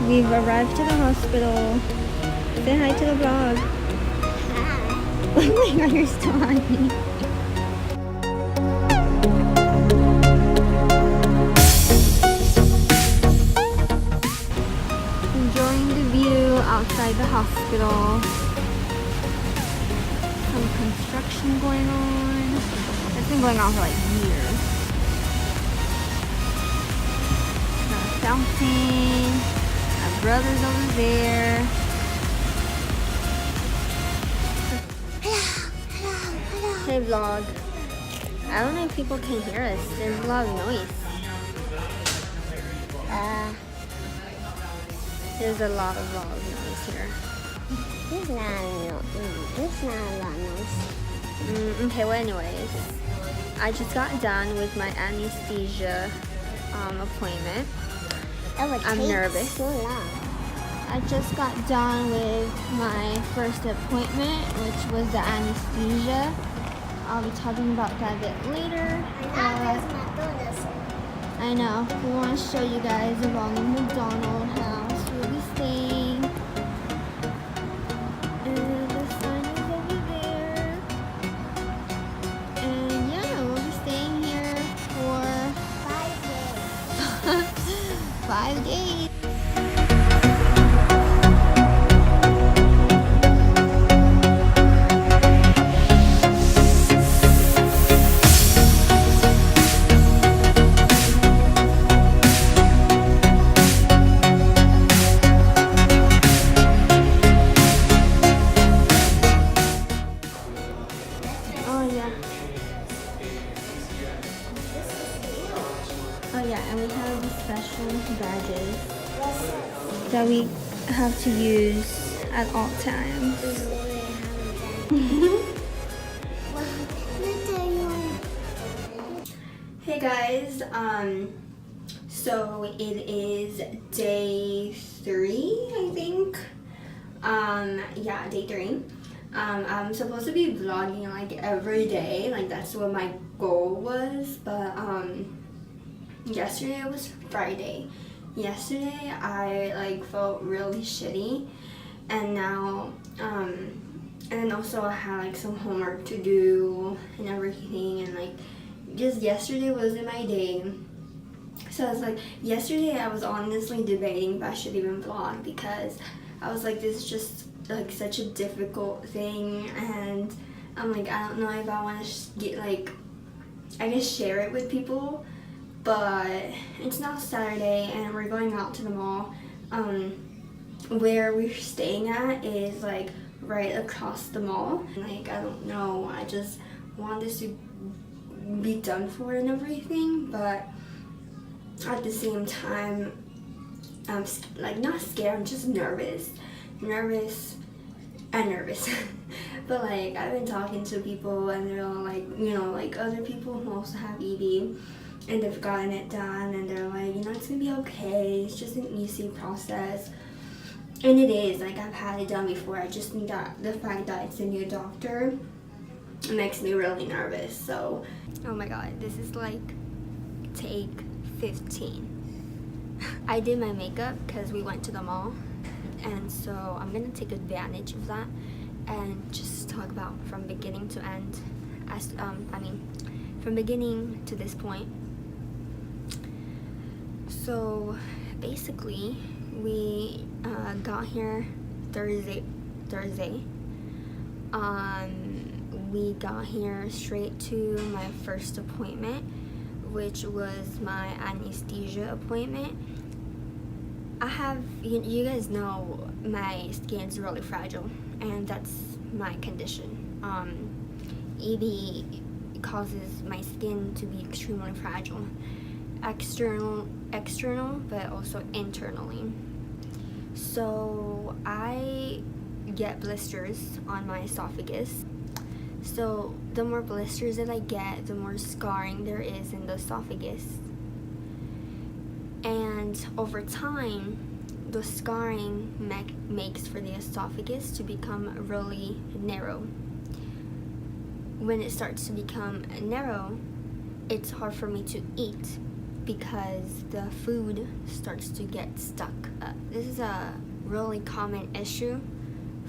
We've arrived to the hospital. Say hi to the vlog. Oh my god, you're still hiding. Enjoying the view outside the hospital. Some construction going on. It's been going on for like years. Fountain. My brother's over there. Hey vlog. I don't know if people can hear us. There's a lot of noise. There's a lot of noise here. There's not a lot of noise. Okay, well anyways. I just got done with my anesthesia appointment. I'm nervous. So long. I just got done with my first appointment, which was the anesthesia. I'll be talking about that a bit later. I know. We want to show you guys around the McDonald house we'll be staying. And the sign is over there. And yeah, we'll be staying here for 5 days. 5 days. Oh yeah, and we have these special badges that we have to use at all times. Hey guys, so it is day 3, I think. Yeah, day 3. I'm supposed to be vlogging like every day, like that's what my goal was, but yesterday was Friday. Yesterday I like felt really shitty, and now and also I had like some homework to do and everything, and like just yesterday wasn't my day. So it's like yesterday I was honestly debating if I should even vlog, because I was like, this is just like such a difficult thing, and I'm like, I don't know if I want to get like, I guess share it with people. But it's now Saturday and we're going out to the mall. Where we're staying at is like right across the mall. Like, I don't know, I just want this to be done for and everything, but at the same time I'm like not scared, I'm just nervous. But like, I've been talking to people and they're all like, you know, like other people who also have ED, and they've gotten it done, and they're like, you know, it's gonna be okay, it's just an easy process. And it is, like, I've had it done before. I just think that the fact that it's a new doctor makes me really nervous. So, oh my god, this is like take 15. I did my makeup because we went to the mall, and so I'm gonna take advantage of that and just talk about from beginning to end, as from beginning to this point. So basically, we got here Thursday. We got here straight to my first appointment, which was my anesthesia appointment. I have, you guys know my skin's really fragile, and that's my condition. ED causes my skin to be extremely fragile. External, but also internally. So I get blisters on my esophagus. So the more blisters that I get, the more scarring there is in the esophagus. And over time, the scarring makes for the esophagus to become really narrow. When it starts to become narrow, it's hard for me to eat, because the food starts to get stuck. This is a really common issue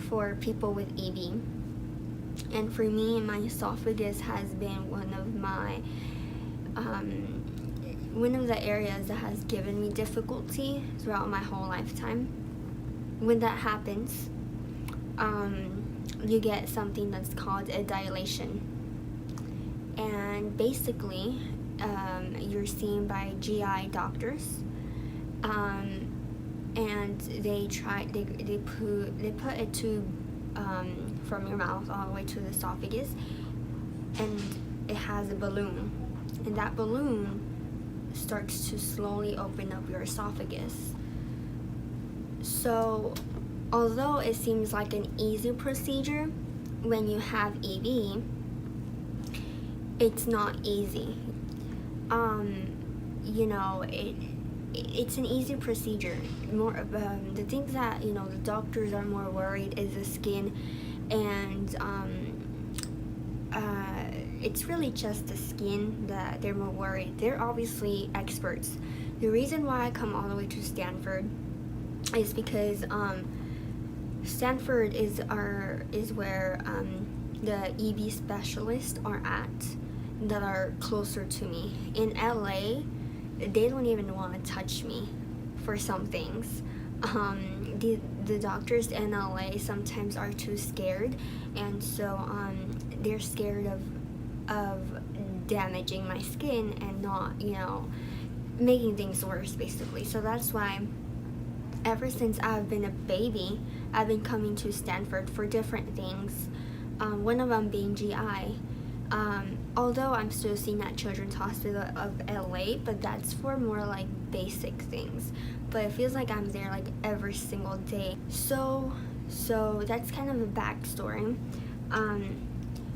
for people with EB. And for me, my esophagus has been one of the areas that has given me difficulty throughout my whole lifetime. When that happens, you get something that's called a dilation. And basically, you're seen by GI doctors, and they put a tube from your mouth all the way to the esophagus, and it has a balloon, and that balloon starts to slowly open up your esophagus. So although it seems like an easy procedure when you have EB, it's not easy. It's an easy procedure. More of the things that the doctors are more worried is the skin, and it's really just the skin that they're more worried. They're obviously experts. The reason why I come all the way to Stanford is because Stanford is where the EB specialists are at that are closer to me. In LA, they don't even want to touch me for some things. The doctors in LA sometimes are too scared, and so they're scared of damaging my skin and not making things worse, basically. So that's why ever since I've been a baby, I've been coming to Stanford for different things, one of them being GI. Although I'm still seeing at Children's Hospital of LA, but that's for more like basic things. But it feels like I'm there like every single day. So that's kind of a backstory.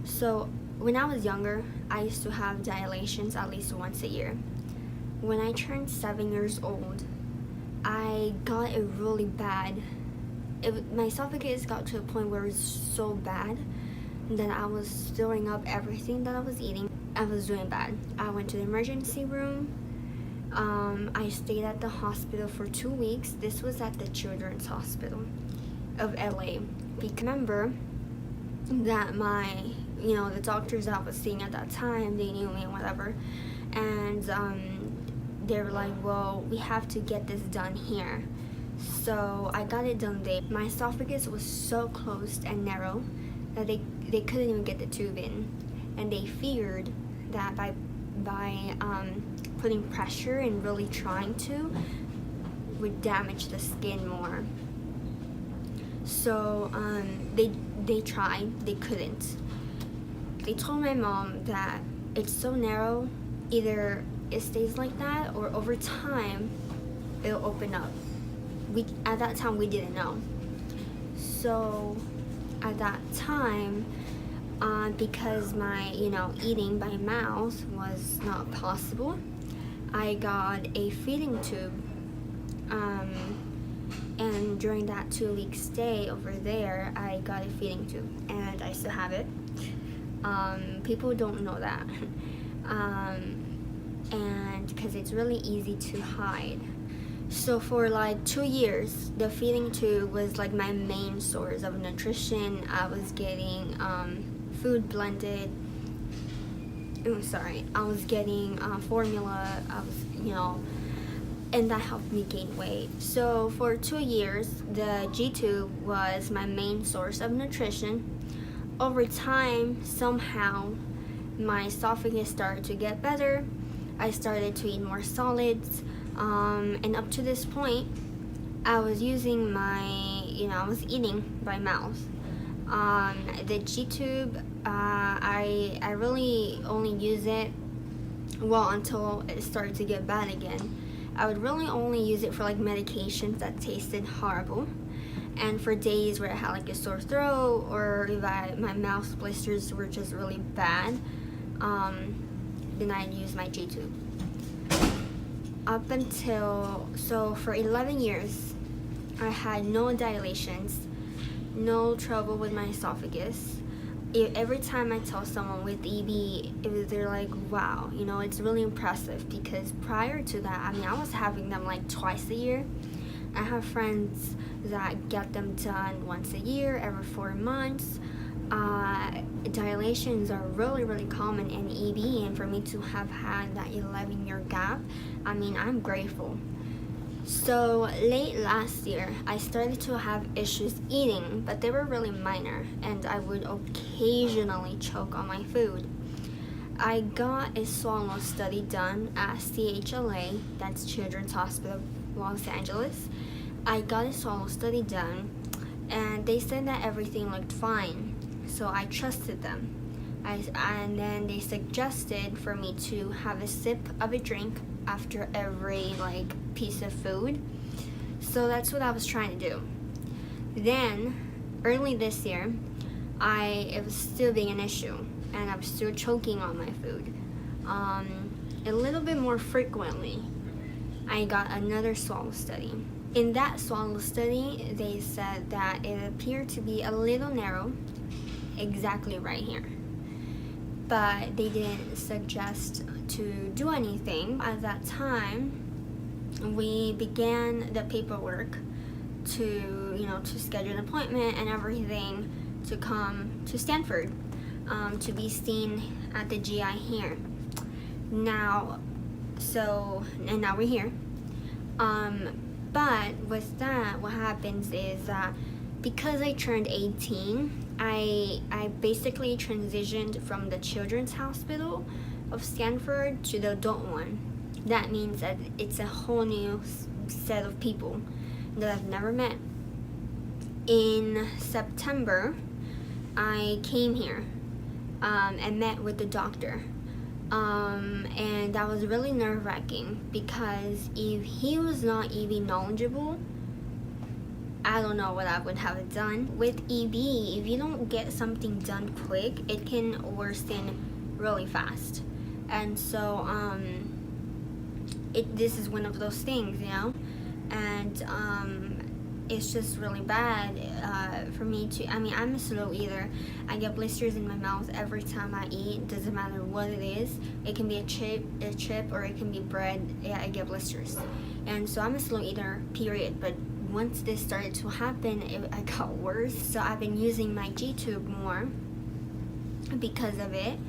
So when I was younger, I used to have dilations at least once a year. When I turned 7 years old, I got it really bad. My esophagus got to a point where it was so bad that I was throwing up everything that I was eating. I was doing bad. I went to the emergency room. I stayed at the hospital for 2 weeks. This was at the Children's Hospital of LA. Remember that the doctors that I was seeing at that time, they knew me and whatever. And they were like, well, we have to get this done here. So I got it done there. My esophagus was so closed and narrow that they couldn't even get the tube in, and they feared that by putting pressure and really trying to would damage the skin more. So they tried, they couldn't. They told my mom that it's so narrow, either it stays like that or over time it'll open up. At that time we didn't know. So at that time, because my eating by mouth was not possible, I got a feeding tube, and during that 2-week stay over there, I got a feeding tube, and I still have it. People don't know that, and because it's really easy to hide. So for like 2 years, the feeding tube was like my main source of nutrition. I was getting food blended. I was getting formula. I was, and that helped me gain weight. So for 2 years, the G-tube was my main source of nutrition. Over time, somehow, my esophagus started to get better. I started to eat more solids. And up to this point, I was using I was eating by mouth. The G-tube, I really only use it, until it started to get bad again. I would really only use it for like medications that tasted horrible, and for days where I had like a sore throat, or if my mouth blisters were just really bad, then I'd use my G-tube. So for 11 years, I had no dilations, no trouble with my esophagus. every time I tell someone with EB, they're like, wow, you know, it's really impressive, because prior to that, I mean, I was having them like twice a year. I have friends that get them done once a year, every 4 months. Dilations are really, really common in EB, and for me to have had that 11-year gap, I mean, I'm grateful. So late last year, I started to have issues eating, but they were really minor, and I would occasionally choke on my food. I got a swallow study done at CHLA, that's Children's Hospital of Los Angeles. I got a swallow study done, and they said that everything looked fine, so I trusted them. And then they suggested for me to have a sip of a drink after every piece of food. So that's what I was trying to do. Then early this year, it was still being an issue, and I was still choking on my food. A little bit more frequently, I got another swallow study. In that swallow study, they said that it appeared to be a little narrow, exactly right here. But they didn't suggest to do anything. At that time, we began the paperwork to schedule an appointment and everything to come to Stanford to be seen at the GI here. Now we're here. But with that, what happens is that because I turned 18, I basically transitioned from the Children's Hospital of Stanford to the adult one. That means that it's a whole new set of people that I've never met. In September, I came here and met with the doctor. And that was really nerve-wracking, because if he was not EB knowledgeable, I don't know what I would have done. With EB, if you don't get something done quick, it can worsen really fast. And so this is one of those things, and it's just really bad for me to, I'm a slow eater. I get blisters in my mouth every time I eat. Doesn't matter what it is. It can be a chip, or it can be bread. Yeah, I get blisters. And so I'm a slow eater, period. But once this started to happen, it got worse. So I've been using my G-tube more because of it.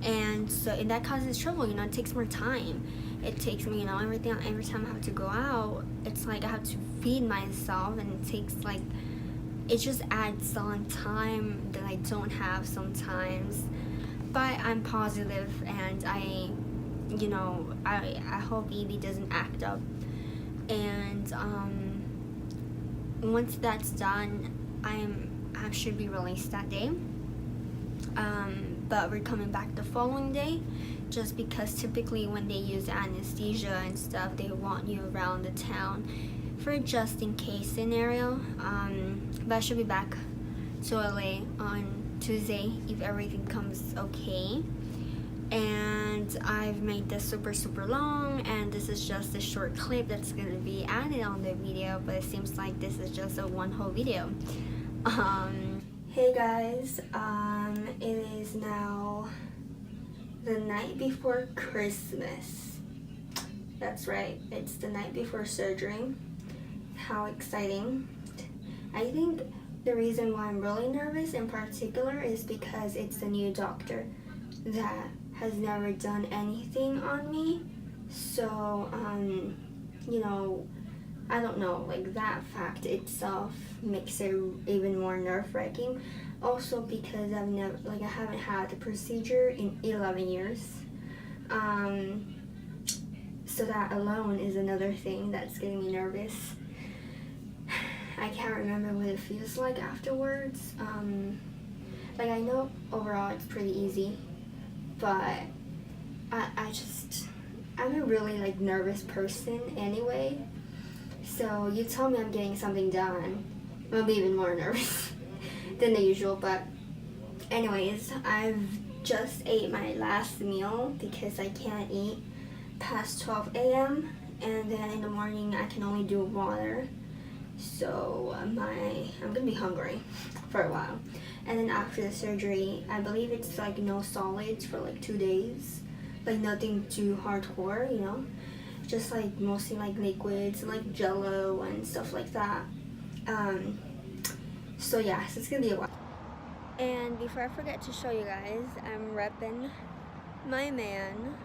And so that causes trouble, it takes more time. It takes me, every time I have to go out, it's like I have to feed myself, and it takes it just adds on time that I don't have sometimes. But I'm positive, and I hope Evie doesn't act up. And once that's done, I should be released that day. But we're coming back the following day, just because typically when they use anesthesia and stuff, they want you around the town for a just in case scenario. But I should be back to LA on Tuesday if everything comes okay. And I've made this super long, and this is just a short clip that's going to be added on the video, but it seems like this is just a one whole video. Hey guys, it is now the night before Christmas. That's right, it's the night before surgery. How exciting. I think the reason why I'm really nervous in particular is because it's the new doctor that has never done anything on me. So, I don't know, that fact itself makes it even more nerve-wracking. Also because I haven't had the procedure in 11 years. So that alone is another thing that's getting me nervous. I can't remember what it feels like afterwards. I know overall it's pretty easy, but I'm a really nervous person anyway. So you tell me I'm getting something done, I'll be even more nervous than the usual. But anyways, I've just ate my last meal because I can't eat past 12 a.m. and then in the morning I can only do water. so I'm gonna be hungry for a while. And then after the surgery, I believe it's like no solids for like 2 days, like nothing too hardcore, you know, just like mostly like liquids and like jello and stuff like that. So yeah, so it's gonna be a while. And before I forget to show you guys, I'm repping my man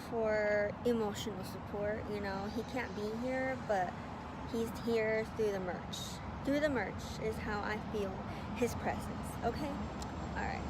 for emotional support. You know, he can't be here, but he's here through the merch. Through the merch is how I feel his presence, okay? Alright.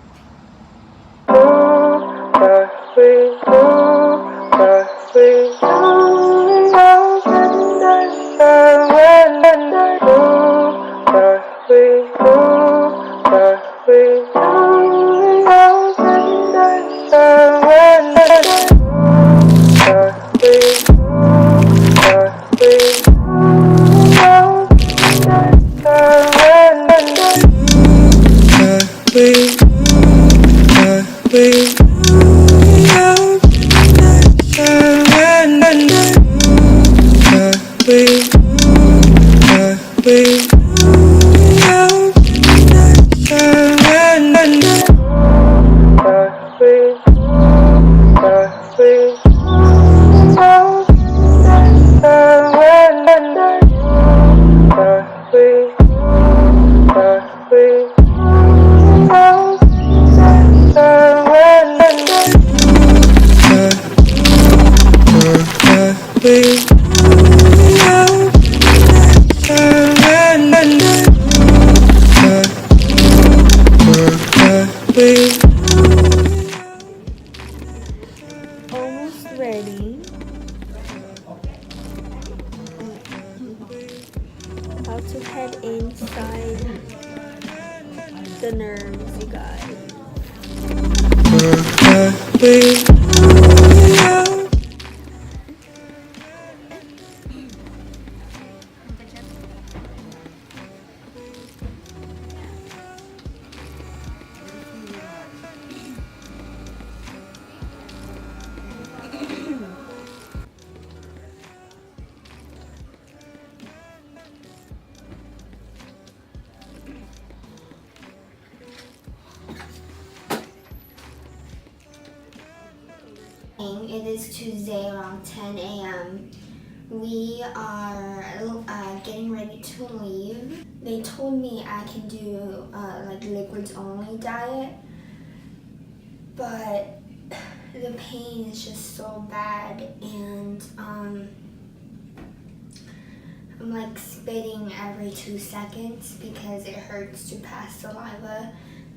Almost ready. About to head inside the nerves, you guys. It is Tuesday around 10 a.m. We are getting ready to leave. They told me I can do like liquids only diet, but the pain is just so bad, and I'm like spitting every 2 seconds because it hurts to pass saliva.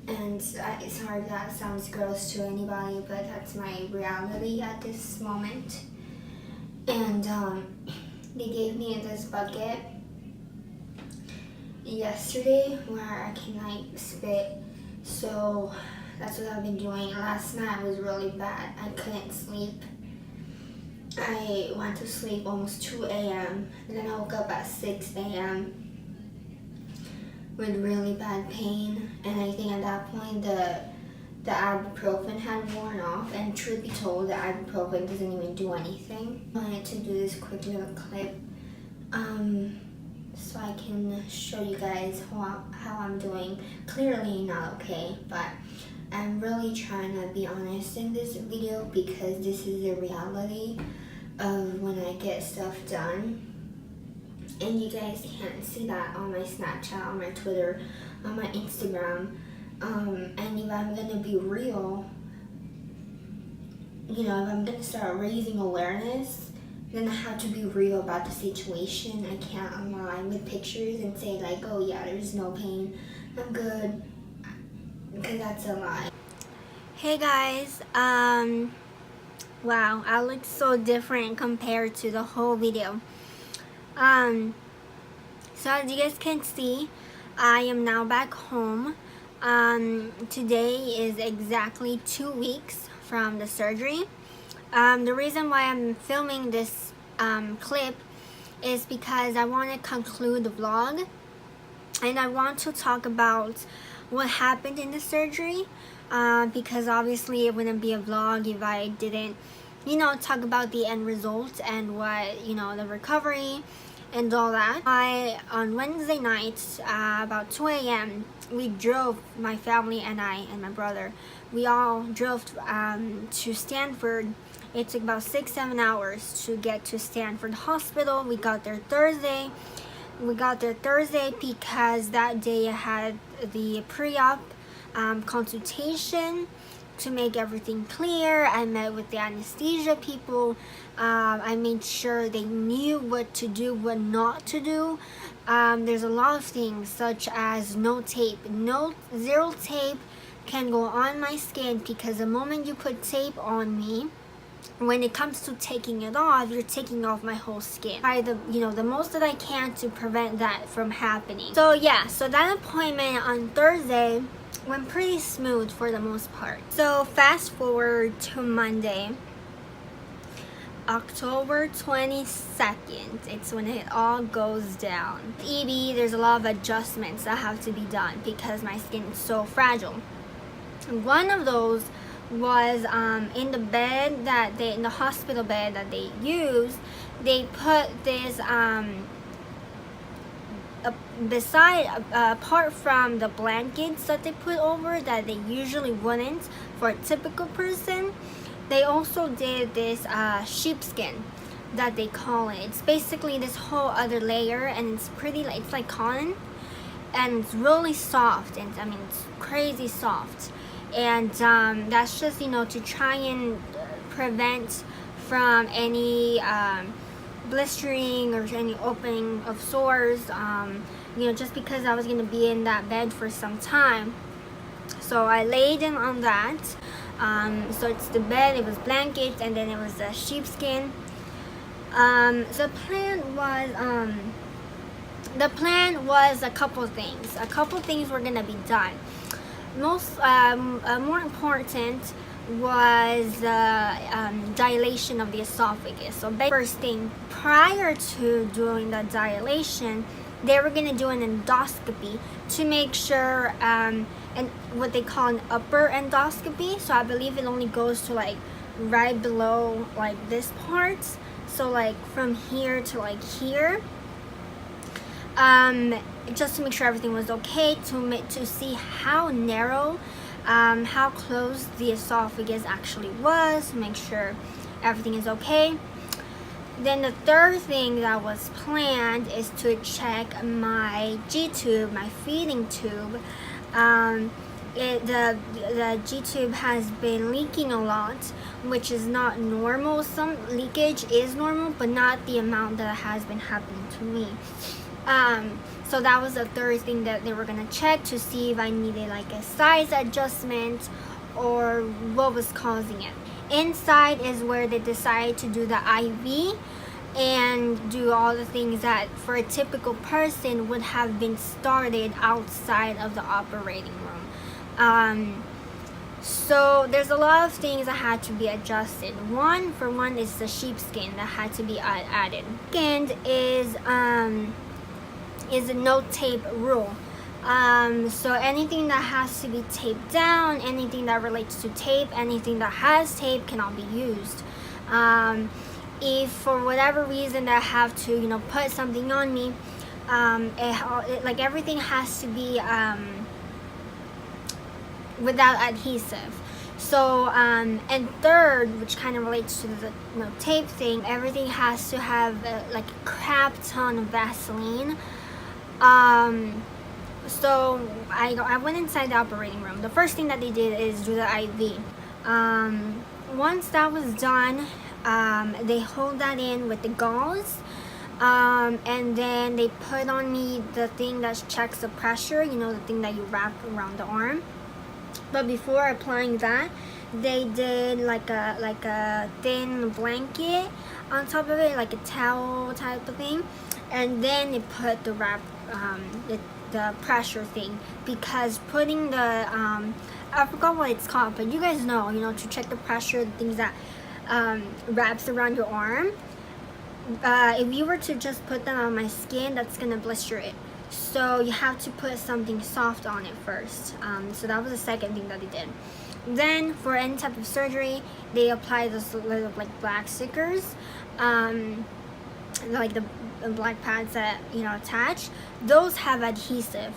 And sorry if that sounds gross to anybody, but that's my reality at this moment. And they gave me this bucket yesterday where I can like spit, so that's what I've been doing. Last night was really bad. I couldn't sleep. I went to sleep almost 2 a.m. and then I woke up at 6 a.m. with really bad pain, and I think at that point the ibuprofen had worn off, and truth be told, the ibuprofen doesn't even do anything. I wanted to do this quick little clip so I can show you guys how I'm doing. Clearly not okay, but I'm really trying to be honest in this video because this is the reality of when I get stuff done. And you guys can't see that on my Snapchat, on my Twitter, on my Instagram. And if I'm gonna be real, you know, if I'm gonna start raising awareness, then I have to be real about the situation. I can't lie with pictures and say like, oh yeah, there's no pain, I'm good, because that's a lie. Hey guys, wow, I look so different compared to the whole video. So as you guys can see, I am now back home. Today is exactly 2 weeks from the surgery. The reason why I'm filming this clip is because I want to conclude the vlog, and I want to talk about what happened in the surgery, because obviously it wouldn't be a vlog if I didn't, you know, talk about the end result and what, you know, the recovery and all that. On Wednesday night, about 2 a.m., we drove, my family and I and my brother, we all drove to Stanford. It took about 6-7 hours to get to Stanford Hospital. We got there Thursday. Because that day I had the pre-op consultation to make everything clear. I met with the anesthesia people. I made sure they knew what to do, what not to do. There's a lot of things such as no tape. Zero tape can go on my skin, because the moment you put tape on me, when it comes to taking it off, you're taking off my whole skin. I the most that I can to prevent that from happening. So yeah, so that appointment on Thursday went pretty smooth for the most part. So fast forward to Monday, October 22nd. It's when it all goes down. EB, there's a lot of adjustments that have to be done because my skin is so fragile. One of those was in the bed in the hospital bed that they use, they put this apart from the blankets that they put over that they usually wouldn't for a typical person, they also did this sheepskin that they call it. It's basically this whole other layer, and it's like cotton, and it's really soft, and I mean it's crazy soft. And that's just to try and prevent from any blistering or any opening of sores, just because I was going to be in that bed for some time. So I laid in on that. So it's the bed, it was blankets, and then it was the sheepskin. So the plan was a couple things were going to be done. More important was dilation of the esophagus. So first thing, prior to doing the dilation, they were going to do an endoscopy to make sure, and what they call an upper endoscopy. So I believe it only goes to like right below like this part, so like from here to like here. Just to make sure everything was okay, to see how narrow, how close the esophagus actually was, to make sure everything is okay. Then the third thing that was planned is to check my G-tube, my feeding tube. The G-tube has been leaking a lot, which is not normal. Some leakage is normal, but not the amount that has been happening to me. So that was the third thing that they were gonna check, to see if I needed like a size adjustment or what was causing it. Inside is where they decided to do the IV and do all the things that for a typical person would have been started outside of the operating room. So there's a lot of things that had to be adjusted. One is the sheepskin that had to be added. Second is a no tape rule. So anything that has to be taped down, anything that relates to tape, anything that has tape cannot be used. If for whatever reason that I have to put something on me, like everything has to be without adhesive. So and third, which kind of relates to the tape thing, everything has to have like a crap ton of Vaseline. So I went inside the operating room. The first thing that they did is do the IV. Once that was done, they hold that in with the gauze, and then they put on me the thing that checks the pressure, the thing that you wrap around the arm. But before applying that, they did like a thin blanket on top of it, like a towel type of thing, and then they put the the pressure thing, because putting the I forgot what it's called, but you guys know, to check the pressure, the things that wraps around your arm. If you were to just put that on my skin, that's gonna blister it. So you have to put something soft on it first. So that was the second thing that they did. Then for any type of surgery, they apply those little like black stickers, like the black pads that attach, those have adhesive.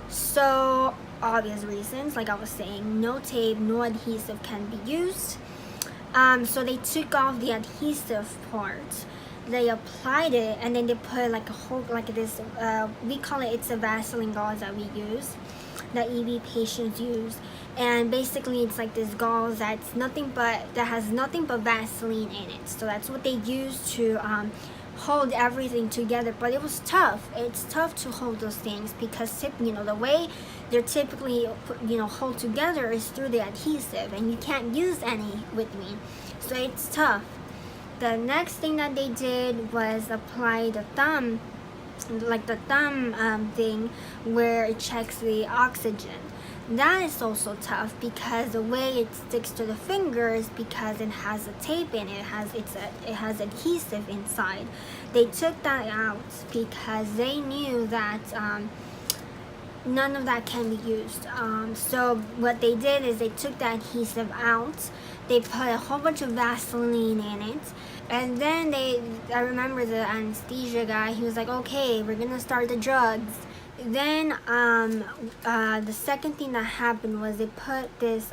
So obvious reasons, like I was saying, no tape, no adhesive can be used. So they took off the adhesive part, they applied it, and then they put like a whole, like this, we call it, it's a Vaseline gauze that we use, that EB patients use. And basically it's like this gauze that has nothing but Vaseline in it. So that's what they use to hold everything together. But it was tough. It's tough to hold those things because the way they're typically hold together is through the adhesive, and you can't use any with me, so it's tough. The next thing that they did was apply the thumb, like the thumb thing where it checks the oxygen. That is also tough because the way it sticks to the fingers, because it has a tape in it, it has adhesive inside. They took that out because they knew that none of that can be used. So what they did is they took the adhesive out, they put a whole bunch of Vaseline in it, and then I remember the anesthesia guy, he was like, okay, we're gonna start the drugs. Then the second thing that happened was they put this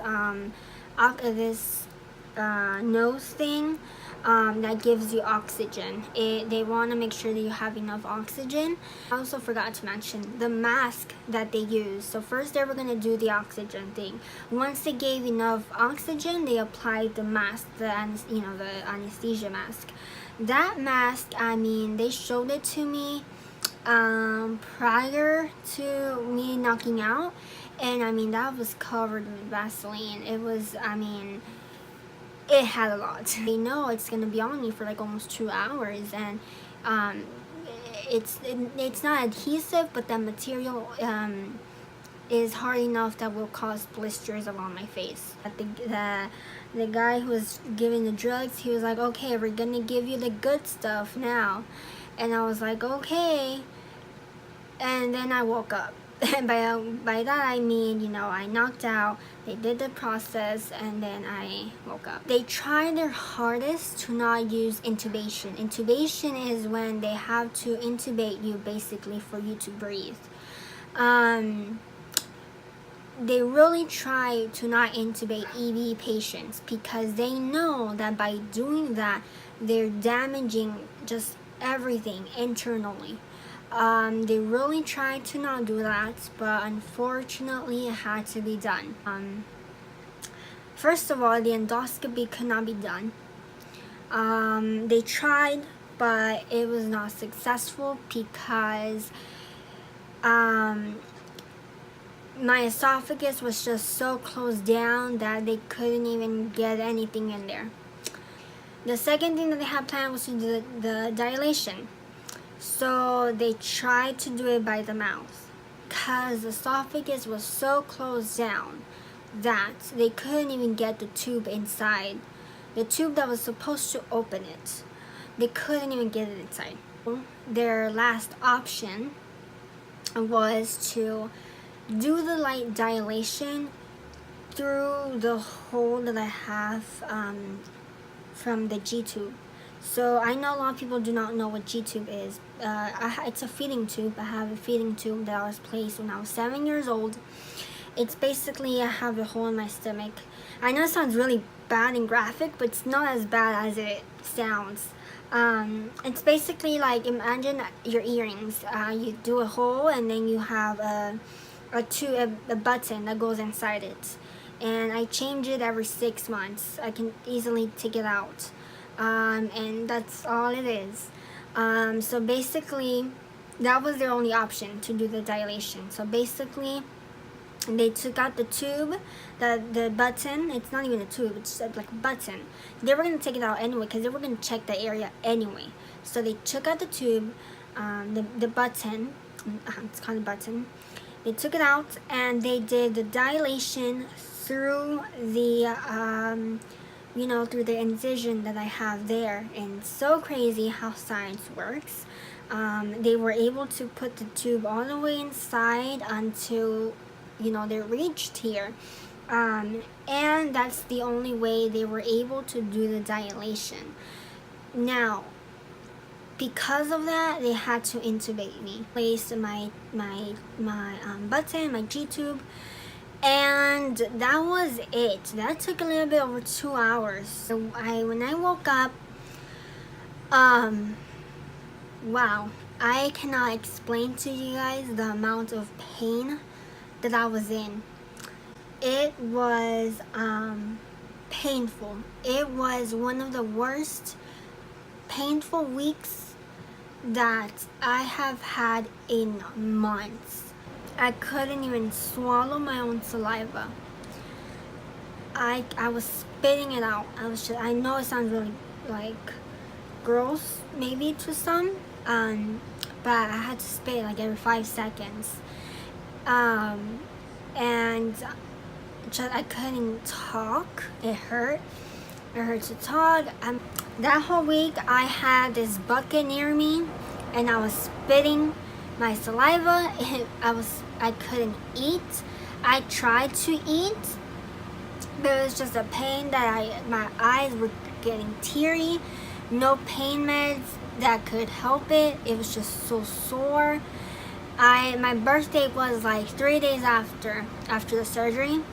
nose thing that gives you oxygen. They want to make sure that you have enough oxygen. I also forgot to mention the mask that they use. So first they were going to do the oxygen thing. Once they gave enough oxygen, they applied the mask, the anesthesia mask. That mask, they showed it to me prior to me knocking out, and that was covered with Vaseline. It was, it had a lot. They know it's gonna be on me for like almost 2 hours, and it's not adhesive, but the material is hard enough that will cause blisters along my face. The guy who was giving the drugs, he was like, okay, we're gonna give you the good stuff now. And I was like, okay. And then I woke up. And by that I mean, I knocked out, they did the process, and then I woke up. They tried their hardest to not use intubation. Intubation is when they have to intubate you basically for you to breathe. They really try to not intubate ED patients because they know that by doing that, they're damaging just everything internally. They really tried to not do that, but unfortunately it had to be done. First of all, the endoscopy could not be done. They tried, but it was not successful because my esophagus was just so closed down that they couldn't even get anything in there. The second thing that they had planned was to do the dilation. So they tried to do it by the mouth because the esophagus was so closed down that they couldn't even get the tube inside. The tube that was supposed to open it, they couldn't even get it inside. Their last option was to do the light dilation through the hole that I have from the G-tube. So I know a lot of people do not know what G-tube is. It's a feeding tube. I have a feeding tube that was placed when I was 7 years old. It's basically, I have a hole in my stomach. I know it sounds really bad and graphic, but it's not as bad as it sounds. It's basically like, imagine your earrings. You do a hole and then you have a button that goes inside it. And I change it every 6 months. I can easily take it out. And that's all it is. So basically, that was their only option to do the dilation. So basically, they took out the tube, the button. It's not even a tube, it's just like a button. They were going to take it out anyway because they were going to check the area anyway. So they took out the tube, the button, it's called a button. They took it out and they did the dilation through the through the incision that I have there. And it's so crazy how science works. They were able to put the tube all the way inside until they reached here, and that's the only way they were able to do the dilation. Now, because of that, they had to intubate me. Placed my button, my G-tube, and that was it. That took a little bit over 2 hours. So when I woke up, wow, I cannot explain to you guys the amount of pain that I was in. It was painful. It was one of the worst painful weeks that I have had in months. I couldn't even swallow my own saliva. I was spitting it out. I know it sounds really like gross maybe to some, but I had to spit like every 5 seconds. And I couldn't talk. It hurt to talk. That whole week I had this bucket near me and I was spitting my saliva. I couldn't eat. I tried to eat, but it was just a pain that my eyes were getting teary. No pain meds that could help it. It was just so sore. My birthday was like 3 days after the surgery,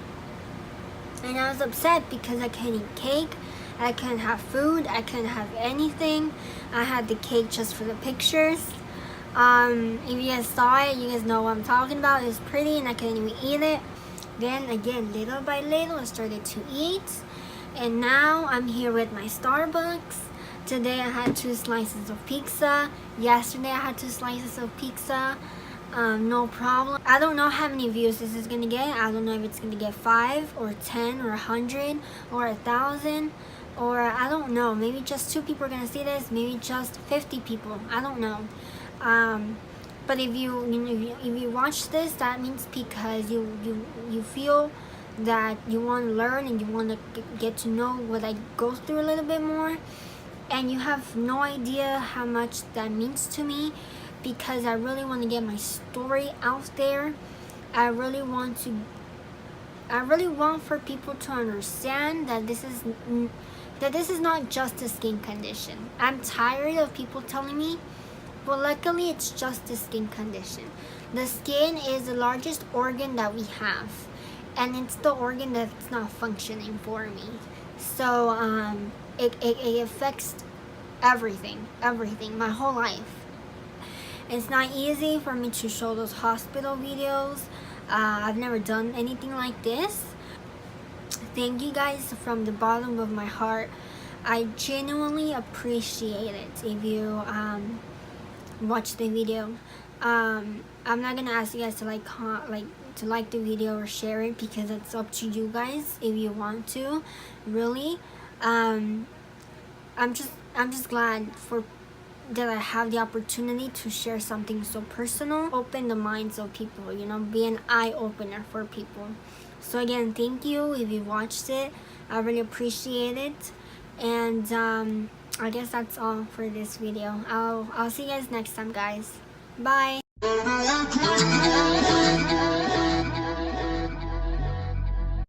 and I was upset because I couldn't eat cake. I couldn't have food. I couldn't have anything. I had the cake just for the pictures. If you guys saw it, you guys know what I'm talking about. It was pretty and I couldn't even eat it. Then again, little by little, I started to eat. And now I'm here with my Starbucks. Today I had 2 slices of pizza. Yesterday I had 2 slices of pizza. No problem. I don't know how many views this is gonna get. I don't know if it's gonna get 5 or 10 or 100 or 1,000, or I don't know. Maybe just 2 people are gonna see this. Maybe just 50 people. I don't know. But if you watch this, that means because you feel that you want to learn and you want to get to know what I go through a little bit more, and you have no idea how much that means to me, because I really want to get my story out there. I really want for people to understand that this is not just a skin condition. I'm tired of people telling me, but luckily it's just a skin condition. The skin is the largest organ that we have, and it's the organ that's not functioning for me. So it affects everything, my whole life. It's not easy for me to show those hospital videos. I've never done anything like this. Thank you guys from the bottom of my heart. I genuinely appreciate it if you watch the video. I'm not gonna ask you guys to like the video or share it, because it's up to you guys if you want to. Really, I'm just glad that I have the opportunity to share something so personal, open the minds of people, be an eye opener for people. So again, thank you if you watched it. I really appreciate it. And I guess that's all for this video. I'll see you guys next time, guys. Bye.